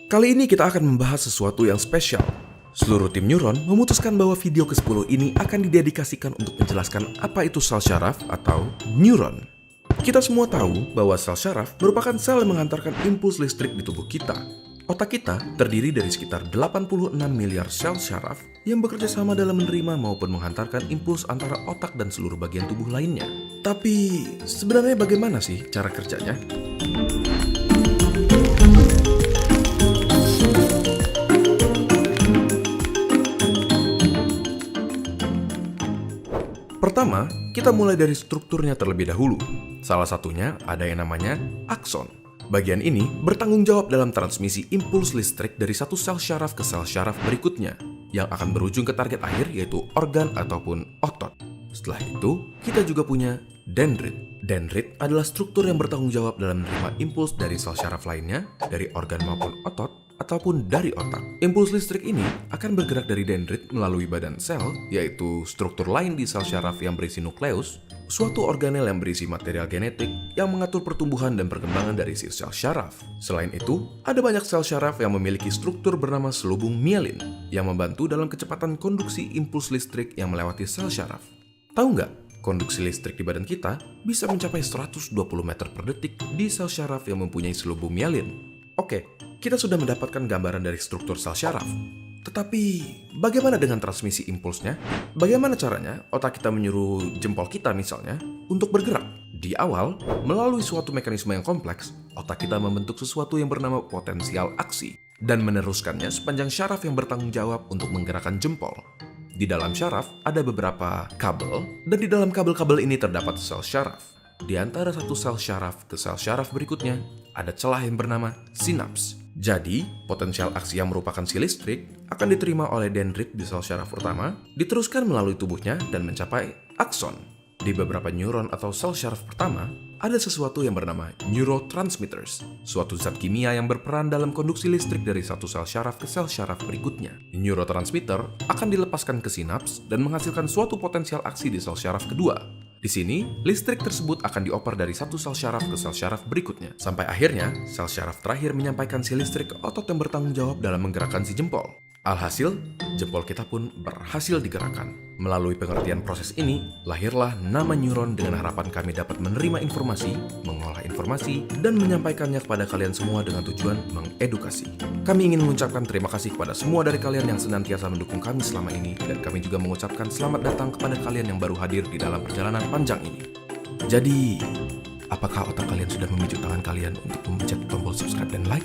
Kali ini kita akan membahas sesuatu yang spesial. Seluruh tim Neuron memutuskan bahwa video ke-10 ini akan didedikasikan untuk menjelaskan apa itu sel syaraf atau neuron. Kita semua tahu bahwa sel syaraf merupakan sel yang mengantarkan impuls listrik di tubuh kita. Otak kita terdiri dari sekitar 86 miliar sel syaraf yang bekerja sama dalam menerima maupun menghantarkan impuls antara otak dan seluruh bagian tubuh lainnya. Tapi sebenarnya bagaimana sih cara kerjanya? Pertama, kita mulai dari strukturnya terlebih dahulu. Salah satunya ada yang namanya akson. Bagian ini bertanggung jawab dalam transmisi impuls listrik dari satu sel syaraf ke sel syaraf berikutnya, yang akan berujung ke target akhir yaitu organ ataupun otot. Setelah itu, kita juga punya dendrit. Dendrit adalah struktur yang bertanggung jawab dalam menerima impuls dari sel syaraf lainnya, dari organ maupun otot, ataupun dari otak. Impuls listrik ini akan bergerak dari dendrit melalui badan sel, yaitu struktur lain di sel syaraf yang berisi nukleus, suatu organel yang berisi material genetik yang mengatur pertumbuhan dan perkembangan dari si sel syaraf. Selain itu, ada banyak sel syaraf yang memiliki struktur bernama selubung mielin yang membantu dalam kecepatan konduksi impuls listrik yang melewati sel syaraf. Tahu nggak? Konduksi listrik di badan kita bisa mencapai 120 meter per detik di sel syaraf yang mempunyai selubung mielin. Oke, kita sudah mendapatkan gambaran dari struktur sel syaraf. Tetapi, bagaimana dengan transmisi impulsnya? Bagaimana caranya otak kita menyuruh jempol kita misalnya untuk bergerak? Di awal, melalui suatu mekanisme yang kompleks, otak kita membentuk sesuatu yang bernama potensial aksi dan meneruskannya sepanjang syaraf yang bertanggung jawab untuk menggerakkan jempol. Di dalam syaraf ada beberapa kabel, dan di dalam kabel-kabel ini terdapat sel syaraf. Di antara satu sel syaraf ke sel syaraf berikutnya, ada celah yang bernama sinaps. Jadi, potensial aksi yang merupakan si listrik akan diterima oleh dendrit di sel syaraf pertama, diteruskan melalui tubuhnya dan mencapai akson. Di beberapa neuron atau sel syaraf pertama, ada sesuatu yang bernama neurotransmitters, suatu zat kimia yang berperan dalam konduksi listrik dari satu sel syaraf ke sel syaraf berikutnya. Neurotransmitter akan dilepaskan ke sinaps dan menghasilkan suatu potensial aksi di sel syaraf kedua. Di sini, listrik tersebut akan dioper dari satu sel syaraf ke sel syaraf berikutnya. Sampai akhirnya, sel syaraf terakhir menyampaikan si listrik ke otot yang bertanggung jawab dalam menggerakkan si jempol. Alhasil, jempol kita pun berhasil digerakkan. Melalui pengertian proses ini, lahirlah nama neuron dengan harapan kami dapat menerima informasi, mengolah informasi, dan menyampaikannya kepada kalian semua dengan tujuan mengedukasi. Kami ingin mengucapkan terima kasih kepada semua dari kalian yang senantiasa mendukung kami selama ini, dan kami juga mengucapkan selamat datang kepada kalian yang baru hadir di dalam perjalanan panjang ini. Jadi, apakah otak kalian sudah memicu tangan kalian untuk memencet tombol subscribe dan like?